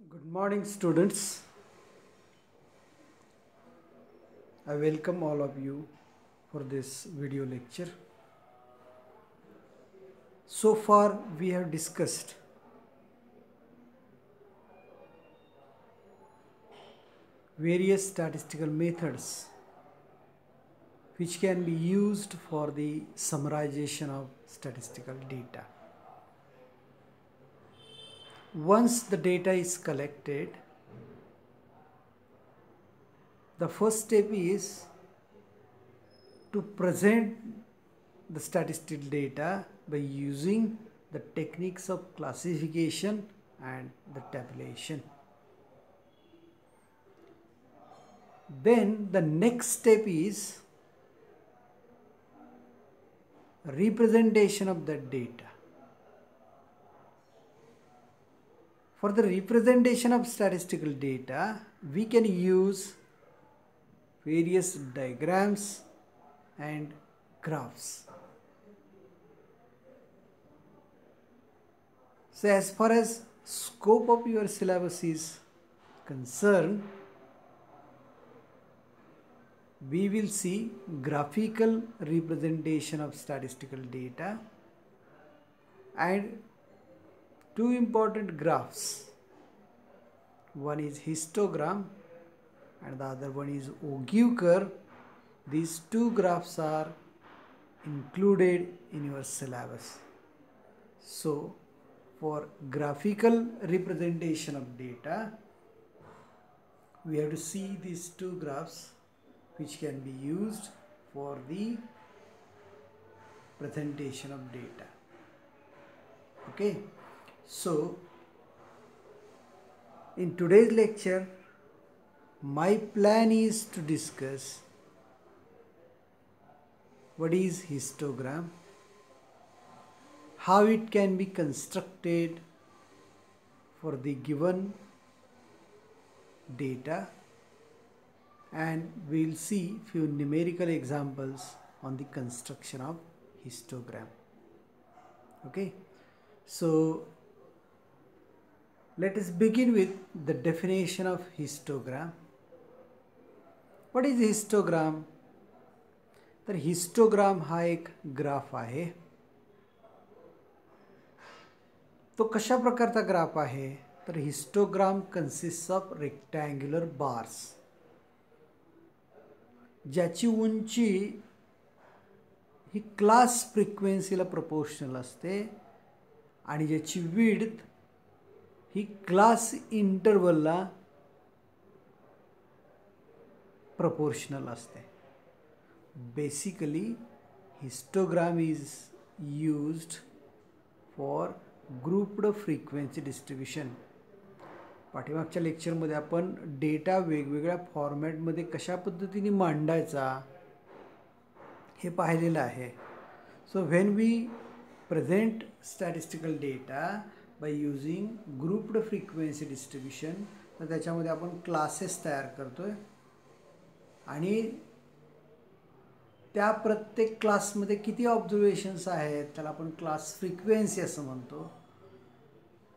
Good morning, students. I welcome all of you for this video lecture. So far, we have discussed various statistical methods which can be used for the summarization of statistical data. Once the data is collected, the first step is to present the statistical data by using the techniques of classification and the tabulation. Then the next step is representation of that data. For the representation of statistical data, we can use various diagrams and graphs. So as far as scope of your syllabus is concerned, we will see graphical representation of statistical data and two important graphs. One is histogram and the other one is Ogive curve. These two graphs are included in your syllabus. So for graphical representation of data, we have to see these two graphs which can be used for the presentation of data. Okay, so in today's lecture, my plan is to discuss what is histogram, how it can be constructed for the given data, and we will see few numerical examples on the construction of histogram. Okay, so let us begin with the definition of histogram. What is histogram? तर histogram हा एक graph आहे. तो कशा प्रकारचा graph आहे? तर histogram कन्सिस्ट्स of rectangular bars, ज्याची उंची ही क्लास फ्रिक्वेन्सीला प्रोपोर्शनल असते आणि ज्याची विड्थ ही क्लास इंटरवलला प्रोपोर्शनल असते. Basically, histogram is used for grouped frequency distribution. पाठीमागच्या लेक्चरमध्ये आपण डेटा वेगवेगळ्या फॉर्मॅटमध्ये कशा पद्धतीने मांडायचा हे पाहिलेलं आहे. So when we present statistical data by using grouped frequency distribution, तर त्याच्यामध्ये आपण क्लासेस तयार करतोय आणि त्या प्रत्येक क्लासमध्ये किती ऑब्झर्वेशन्स आहेत त्याला आपण क्लास फ्रिक्वेन्सी असं म्हणतो.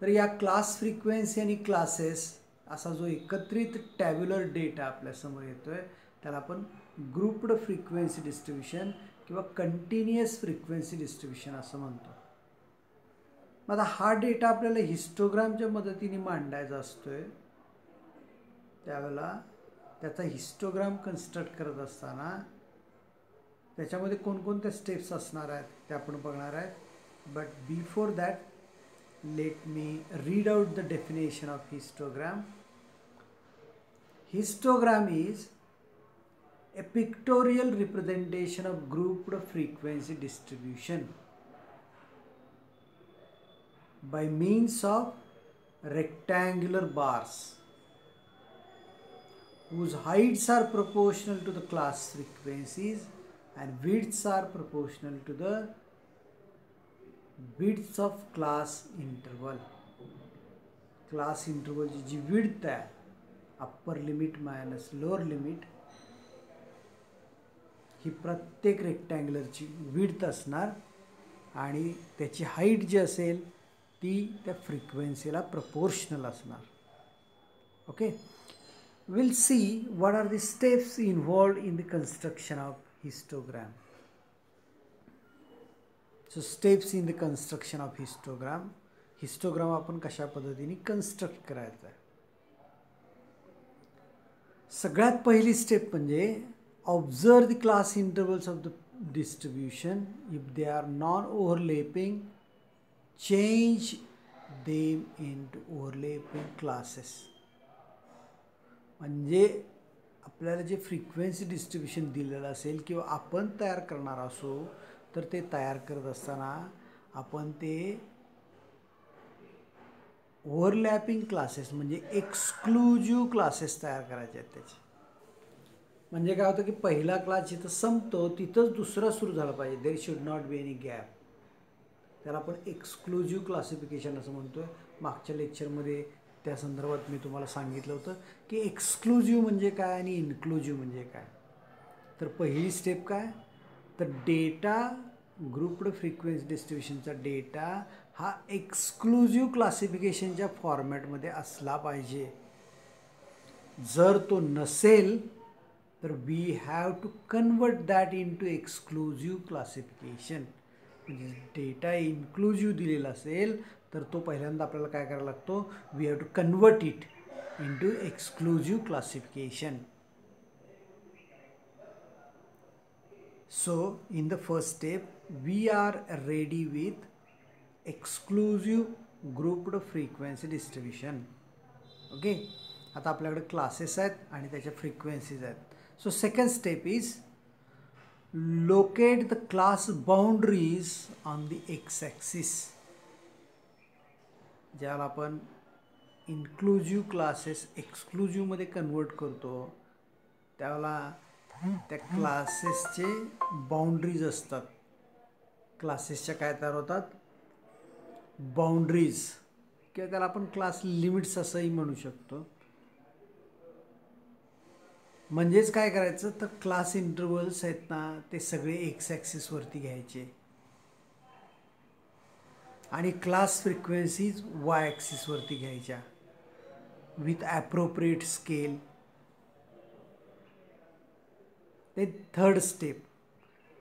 तर या क्लास फ्रिक्वेन्सी आणि क्लासेस असा जो एकत्रित टॅब्युलर डेटा आपल्यासमोर येतोय त्याला आपण ग्रुप्ड फ्रिक्वेन्सी डिस्ट्रीब्युशन किंवा कंटिन्युअस फ्रिक्वेन्सी डिस्ट्रीब्युशन असं म्हणतो. मग आता हा डेटा आपल्याला हिस्टोग्रामच्या मदतीने मांडायचा असतोय. त्यावेळेला त्याचा हिस्टोग्राम कन्स्ट्रक्ट करत असताना त्याच्यामध्ये कोणकोणत्या स्टेप्स असणार आहेत ते आपण बघणार आहेत. But before that, let me read out the definition of histogram. Histogram is a pictorial representation of grouped frequency distribution by means of rectangular bars whose heights are proportional to the class frequencies and widths are proportional to the widths of class interval. Class interval G width है, upper limit minus lower limit, ही प्रत्येक रेक्टँग्युलरची width असणार आणि त्याची height जी असेल ती त्या फ्रिक्वेन्सीला proportional असणार. Okay, we'll see what are the steps involved in the construction of histogram. So steps in the construction of histogram. Histogram आपण कशा पद्धतीने कन्स्ट्रक्ट करायचा आहे. सगळ्यात पहिली स्टेप म्हणजे observe the class intervals of the distribution. If they are non overlapping, change them into overlapping classes. म्हणजे आपल्याला जे फ्रिक्वेन्सी डिस्ट्रीब्यूशन दिलेलं असेल किंवा आपण तयार करणार असो, तर ते तयार करत असताना आपण ते ओव्हरलॅपिंग क्लासेस म्हणजे एक्सक्लुझिव्ह क्लासेस तयार करायचे आहेत त्याचे. म्हणजे काय होतं की पहिला क्लास जिथं संपतो तिथंच दुसरा सुरू झाला पाहिजे. There should not be any gap. त्याला आपण एक्सक्लुझिव्ह क्लासिफिकेशन असं म्हणतो आहे. मागच्या लेक्चरमध्ये त्या संदर्भात मी तुम्हाला सांगितलं होतं की एक्सक्लुझिव्ह म्हणजे काय आणि इन्क्लुझिव्ह म्हणजे काय. तर पहिली स्टेप काय, तर डेटा ग्रुप्ड फ्रिक्वेन्सी डिस्ट्रीब्युशनचा डेटा हा एक्सक्लुझिव्ह क्लासिफिकेशनच्या फॉर्मॅटमध्ये असला पाहिजे. जर तो नसेल तर we have to convert that into exclusive classification. म्हणजे डेटा इन्क्लुझिव्ह दिलेला असेल तर तो पहिल्यांदा आपल्याला काय करायला लागतो, we have to convert it into exclusive classification. So in the first step we are ready with exclusive grouped frequency distribution. Okay, आता आपल्याकडे क्लासेस आहेत आणि त्याच्या फ्रिक्वेन्सीज आहेत. So second step is locate the class boundaries on the x axis. ज्याला आपण inclusive classes एक्सक्लुझिव्हमध्ये convert करतो त्याला त्या क्लासेसचे बाउंड्रीज असतात. क्लासेसच्या काय तयार होतात, बाउंड्रीज, किंवा त्याला आपण क्लास लिमिट्स असंही म्हणू शकतो. म्हणजेच काय करायचं, तर क्लास इंटरवल्स आहेत ना ते सगळे एक्स ॲक्सिसवरती घ्यायचे आणि क्लास फ्रिक्वेन्सीज वाय ॲक्सिसवरती घ्यायच्या with appropriate scale. Third step,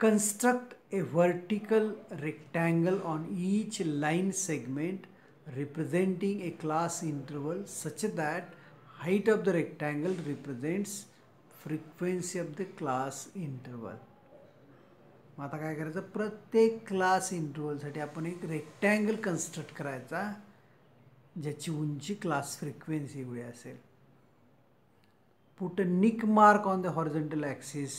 construct a vertical rectangle on each line segment representing a class interval such that height of the rectangle represents frequency of the class interval. आता काय करायचं, प्रत्येक class इंटरवलसाठी आपण एक rectangle construct करायचा ज्याची उंची class frequency एवढी असेल. Put a nick mark on the horizontal axis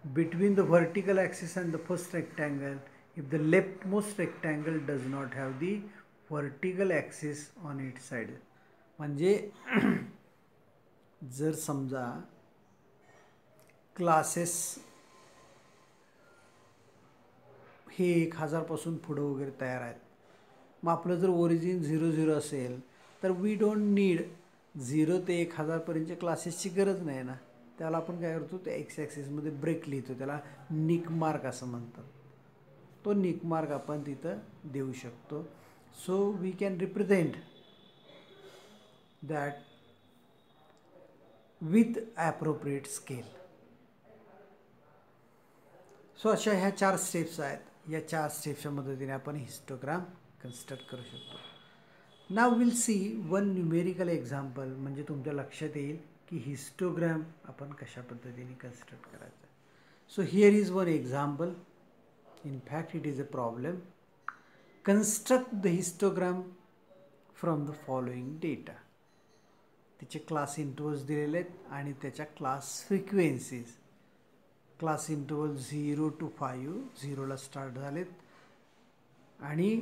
between the vertical axis and the first rectangle if the leftmost rectangle does not have the vertical axis on its side. म्हणजे जर समजा classes हे 1000 पासून पुढे वगैरे तयार आहेत, मग आपलं जर ओरिजिन 00 असेल तर वी डोंट नीड 0 ते 1000 पर्यंतच्या क्लासेसची गरज नाही ना. त्याला आपण काय करतो, त्या एक्स ॲक्सिसमध्ये ब्रेक लिहितो, त्याला निक मार्क असं म्हणतात. तो निक मार्क आपण तिथं देऊ शकतो. So we can represent that with appropriate scale. So अशा ह्या 4 स्टेप्स आहेत. या 4 स्टेप्सच्या मदतीने आपण हिस्टोग्राम कन्स्ट्रक्ट करू शकतो. Now we'll see one numerical example, म्हणजे तुमच्या लक्षात येईल की हिस्टोग्राम आपण कशा पद्धतीने कन्स्ट्रक्ट करायचं. So here is one example. In fact it is a problem. Construct the histogram from the following data. त्याचे क्लास इंटरवल्स दिलेले आहेत आणि त्याच्या class frequencies. Class interval 0 to 5, 0ला स्टार्ट झालेत आणि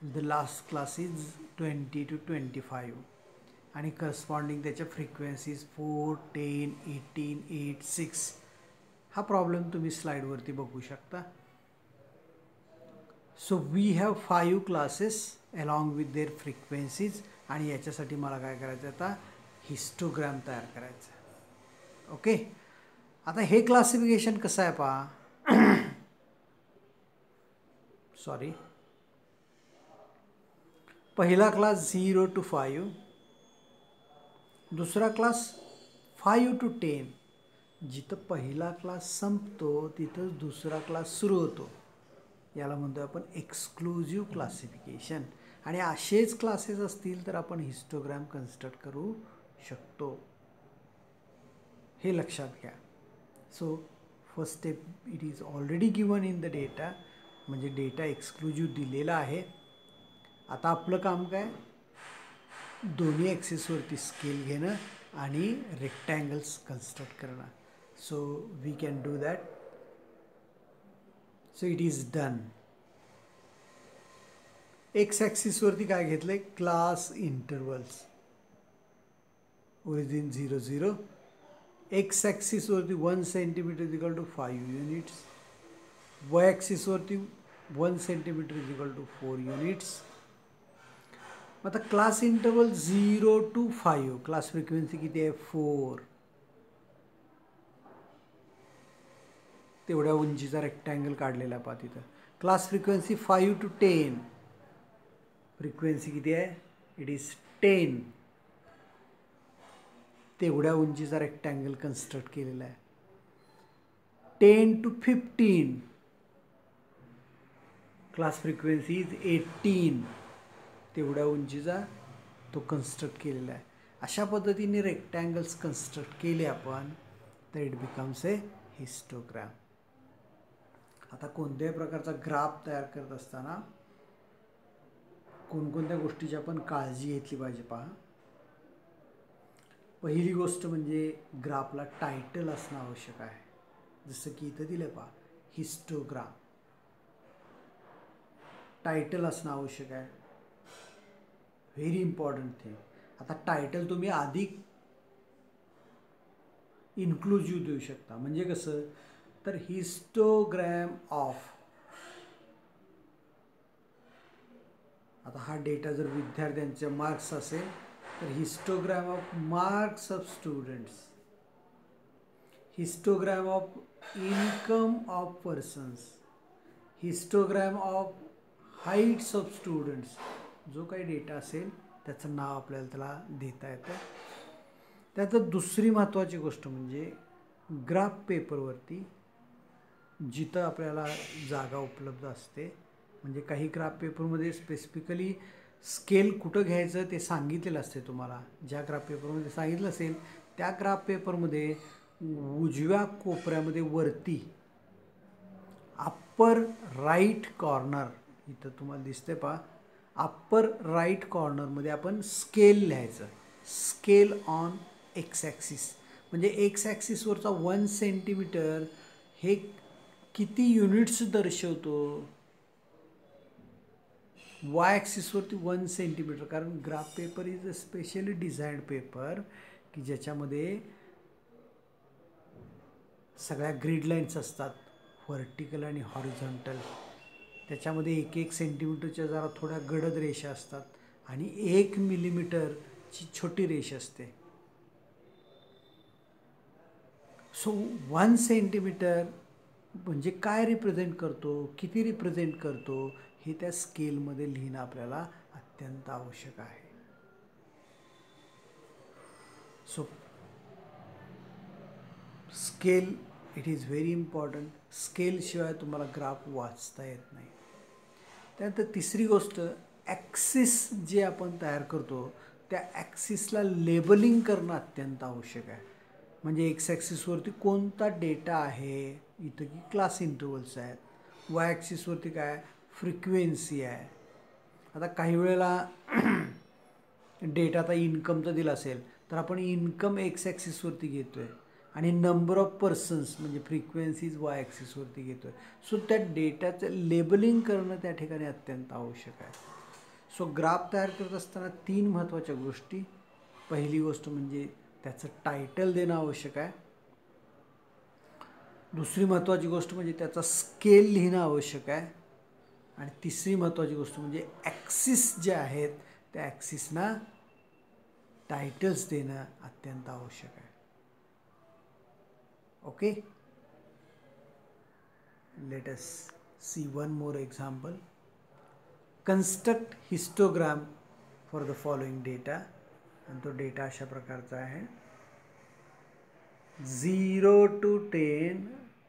the last class is 20 to 25 आणि corresponding त्याच्या फ्रिक्वेन्सीज 4, 10, 18, 8, 6. हा प्रॉब्लेम तुम्ही स्लाईडवरती बघू शकता. So we have 5 classes along with their frequencies आणि याच्यासाठी मला काय करायचं, आता हिस्टोग्राम तयार करायचं. ओके, आता हे क्लासिफिकेशन कसं आहे पहा. सॉरी, पहिला क्लास 0 to 5, दुसरा क्लास 5 to 10. जिथं पहिला क्लास संपतो तिथं दुसरा क्लास सुरू होतो. याला म्हणतो आपण एक्सक्लुझिव्ह क्लासिफिकेशन. आणि असेच क्लासेस असतील तर आपण हिस्टोग्राम कन्स्ट्रक्ट करू शकतो, हे लक्षात घ्या. So first step, it is already given in the data, म्हणजे डेटा एक्सक्लुझिव्ह दिलेला आहे. आता आपलं काम काय, दोन्ही ॲक्सिसवरती स्केल घेणं आणि रेक्टँगल्स कन्स्ट्रक्ट करणं. So we can do that. So it is done. X ॲक्सिसवरती काय घेतलं आहे, क्लास इंटरवल्स, ओरिजिन 0 0. एक्स ॲक्सिसवरती 1 centimetre is equal to 5 units. Y ॲक्सिसवरती 1 centimetre is equal to 4 units. आता class interval 0 to 5, class frequency किती आहे, 4. तेवढ्या उंचीचा रेक्टँगल काढलेला पहा तिथं. क्लास फ्रिक्वेन्सी 5 to 10, फ्रिक्वेन्सी किती आहे, इट इज 10. तेवढ्या उंचीचा रेक्टँगल कन्स्ट्रक्ट केलेला आहे. 10 to 15, क्लास फ्रिक्वेन्सी इज 18. तेवढ्या उंचीचा तो कन्स्ट्रक्ट केलेला आहे. अशा पद्धतीने रेक्टँगल्स कन्स्ट्रक्ट केले आपण तर इट बिकम्स ए हिस्टोग्राम. आता कोणत्याही प्रकारचा ग्राफ तयार करत असताना कोणकोणत्या गोष्टीची आपण काळजी घेतली पाहिजे पहा. पहिली गोष्ट म्हणजे ग्राफला टायटल असणं आवश्यक आहे. जसं की इथं दिलं पहा, हिस्टोग्राम, टायटल असणं आवश्यक आहे. Very important thing. आता टायटल तुम्ही अधिक इन्क्लुझिव्ह देऊ शकता. म्हणजे कसं, तर हिस्टोग्राम ऑफ, आता हा डेटा जर विद्यार्थ्यांचे मार्क्स असेल तर histogram of marks of students, histogram of income of persons, histogram of heights of students, जो काही डेटा असेल त्याचं नाव आपल्याला त्याला देता येतं. त्यात दुसरी महत्त्वाची गोष्ट म्हणजे ग्राफ पेपरवरती जिथं आपल्याला जागा उपलब्ध असते, म्हणजे काही ग्राफ पेपरमध्ये स्पेसिफिकली स्केल कुठं घ्यायचं ते सांगितलेलं असते तुम्हाला. ज्या ग्राफ पेपरमध्ये सांगितलं असेल त्या ग्राफ पेपरमध्ये उजव्या कोपऱ्यामध्ये वरती अप्पर राईट कॉर्नर, इथं तुम्हाला दिसते पहा, अप्पर राईट कॉर्नरमध्ये आपण स्केल लिहायचं. स्केल ऑन एक्स ॲक्सिस, म्हणजे एक्स ॲक्सिसवरचा 1 सेंटीमीटर हे किती युनिट्स दर्शवतो. वाय ॲक्सिसवरती 1 सेंटीमीटर, कारण graph paper is a specially designed paper की ज्याच्यामध्ये सगळ्या ग्रीड लाईन्स असतात, व्हर्टिकल आणि हॉरिझॉन्टल. त्याच्यामध्ये 1-1 सेंटीमीटरच्या जरा थोड्या गडद रेषा असतात आणि 1 मिलीमीटरची छोटी रेष असते. सो 1 सेंटीमीटर म्हणजे काय रिप्रेझेंट करतो, किती रिप्रेझेंट करतो, हे त्या स्केलमध्ये लिहिणं आपल्याला अत्यंत आवश्यक आहे. So scale, it is very important. स्केलशिवाय तुम्हाला ग्राफ वाचता येत नाही. त्यानंतर तिसरी गोष्ट, ॲक्सिस जे आपण तयार करतो त्या ॲक्सिसला लेबलिंग करणं अत्यंत आवश्यक आहे. म्हणजे एक्स ॲक्सिसवरती कोणता डेटा आहे, इथं की क्लास इंटरवल्स आहेत. वाय ॲक्सिसवरती काय, फ्रिक्वेन्सी आहे. आता काही वेळेला डेटा आता इन्कमचा दिला असेल तर आपण इन्कम एक्स ॲक्सिसवरती घेतो आहे आणि नंबर ऑफ पर्सन्स म्हणजे फ्रिक्वेन्सीज वाय ॲक्सिसवरती घेतो आहे. सो त्या डेटाचं लेबलिंग करणं त्या ठिकाणी अत्यंत आवश्यक आहे. सो ग्राफ तयार करत असताना 3 महत्त्वाच्या गोष्टी. पहिली गोष्ट म्हणजे त्याचं टायटल देणं आवश्यक आहे. दुसरी महत्त्वाची गोष्ट म्हणजे त्याचा स्केल लिहिणं आवश्यक आहे. आणि तिसरी महत्त्वाची गोष्ट म्हणजे ॲक्सिस जे आहेत त्या ॲक्सिसना टायटल्स देणं अत्यंत आवश्यक आहे. Okay, let us see one more example. Construct histogram for the following data, आणि तो डेटा अशा प्रकारचा आहे. 0 to 10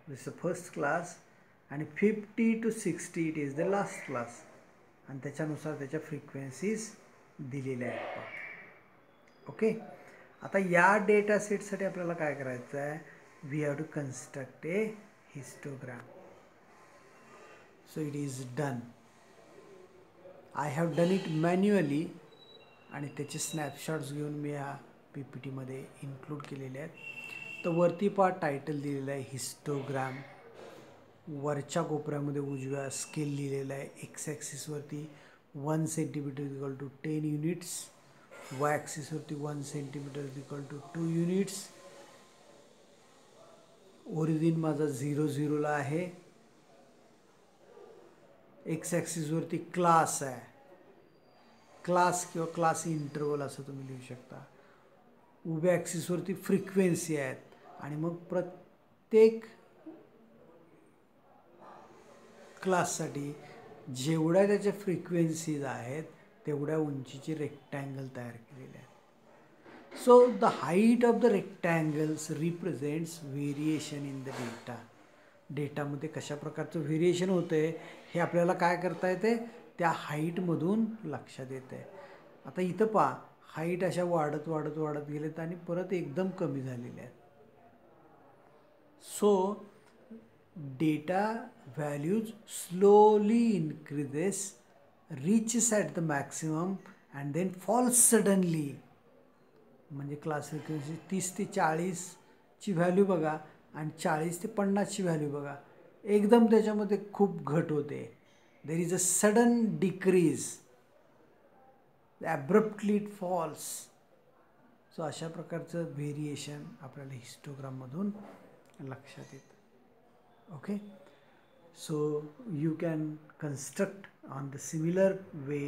this is the first class, आणि 50 to 60 it is the last class, आणि त्याच्यानुसार त्याच्या फ्रिक्वेन्सीज दिलेल्या आहेत. ओके, आता या डेटा सेटसाठी आपल्याला काय करायचं आहे, we have to construct a histogram. So it is done. I have done it manually, आणि त्याचे स्नॅपशॉट्स घेऊन मी या PPT मध्ये इन्क्लूड केलेले आहेत. तर वरती पहा टायटल दिलेलं आहे हिस्टोग्राम, वरच्या कोपऱ्यामध्ये उजव्या स्केल लिहिलेला आहे. एक्स ॲक्सिसवरती 1 centimetre equal to 10 units, Y ॲक्सिसवरती 1 centimetre equal to 2 units. Origin माझा 0 0ला आहे. एक्स ॲक्सिसवरती क्लास आहे, क्लास किंवा क्लास इंटरवल असं तुम्ही लिहू शकता. उभ्या ॲक्सिसवरती फ्रिक्वेन्सी आहेत, आणि मग प्रत्येक क्लाससाठी जेवढ्या त्याच्या फ्रिक्वेन्सीज आहेत तेवढ्या उंचीचे रेक्टँगल तयार केलेले आहेत. So the height of the rectangles represents variation in the data. डेटामध्ये कशा प्रकारचं व्हेरिएशन होतं आहे हे आपल्याला काय करता येते, त्या हाईटमधून लक्षात येते. आता इथं पहा, हाईट अशा वाढत वाढत वाढत गेलेत आणि परत एकदम कमी झालेल्या आहेत. So data values slowly increases, reaches at the maximum and then falls suddenly. म्हणजे क्लास फ्रिक्वेन्सी 30 ते 40 ची व्हॅल्यू बघा, आणि 40 ते 50 ची व्हॅल्यू बघा, एकदम त्याच्यामध्ये खूप घट होते. There is a sudden decrease, abruptly it falls. So अशा प्रकारचं व्हेरिएशन आपल्याला हिस्टोग्राममधून लक्षात येतं. Okay, so you can construct on the similar way.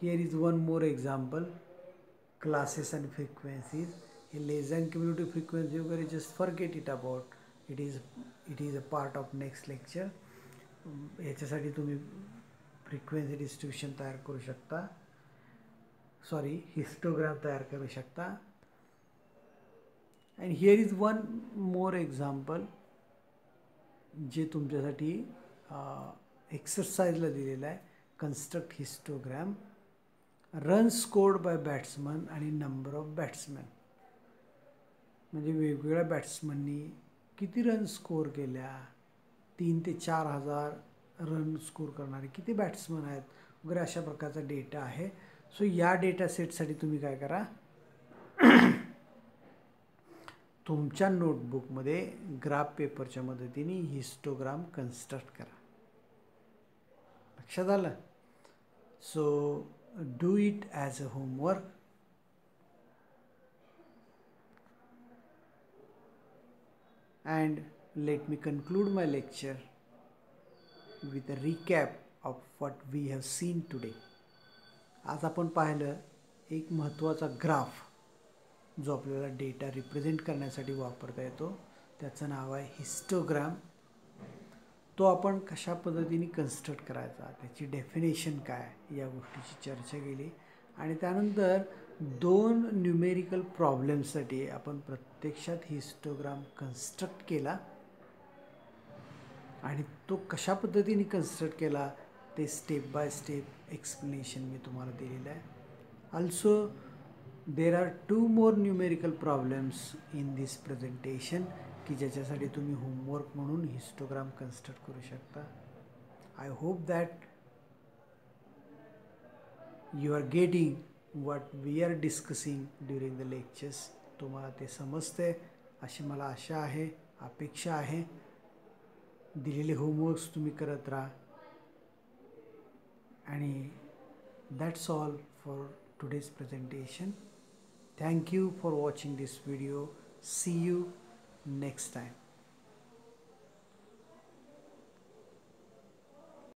Here is one more example, classes and frequencies. A less than cumulative frequency वगैरे just forget it about. It is a part of next lecture. याच्यासाठी तुम्ही frequency distribution तयार करू शकता, histogram तयार करू शकता. And here is one more example जे तुमच्यासाठी एक्सरसाइजला दिलेलं आहे. Construct histogram, run scored by batsman आणि नंबर ऑफ बॅट्समॅन. म्हणजे वेगवेगळ्या बॅट्समननी किती रन स्कोर केल्या, 3 ते 4,000 रन स्कोर करणारे किती बॅट्समन आहेत वगैरे, अशा प्रकारचा डेटा आहे. सो या डेटा सेटसाठी तुम्ही काय करा, तुमच्या नोटबुकमध्ये ग्राफ पेपरच्या मदतीने हिस्टोग्राम कन्स्ट्रक्ट करा. लक्षात आलं? So do it as a homework. And let me conclude my lecture with a recap of what we have seen today. आज आपण पाहिलं एक महत्त्वाचा ग्राफ जो आपल्याला डेटा रिप्रेझेंट करण्यासाठी वापरता येतो, त्याचं नाव आहे हिस्टोग्राम. तो आपण कशा पद्धतीने कन्स्ट्रक्ट करायचा, त्याची डेफिनेशन काय, या गोष्टीची चर्चा केली. आणि त्यानंतर 2 न्यूमेरिकल प्रॉब्लेम्ससाठी आपण प्रत्यक्षात हिस्टोग्राम कन्स्ट्रक्ट केला, आणि तो कशा पद्धतीने कन्स्ट्रक्ट केला ते स्टेप बाय स्टेप एक्सप्लेनेशन मी तुम्हाला दिलेलं आहे. Also there are 2 more numerical problems in this presentation की ज्याच्यासाठी तुम्ही होमवर्क म्हणून हिस्टोग्राम कन्स्ट्रक्ट करू शकता. I hope that you are getting what we are discussing during the lectures. तुम्हाला ते समजते अशी मला आशा आहे, अपेक्षा आहे. दिलेले होमवर्क्स तुम्ही करत राहा. आणि that's all for today's presentation. Thank you for watching this video. See you next time.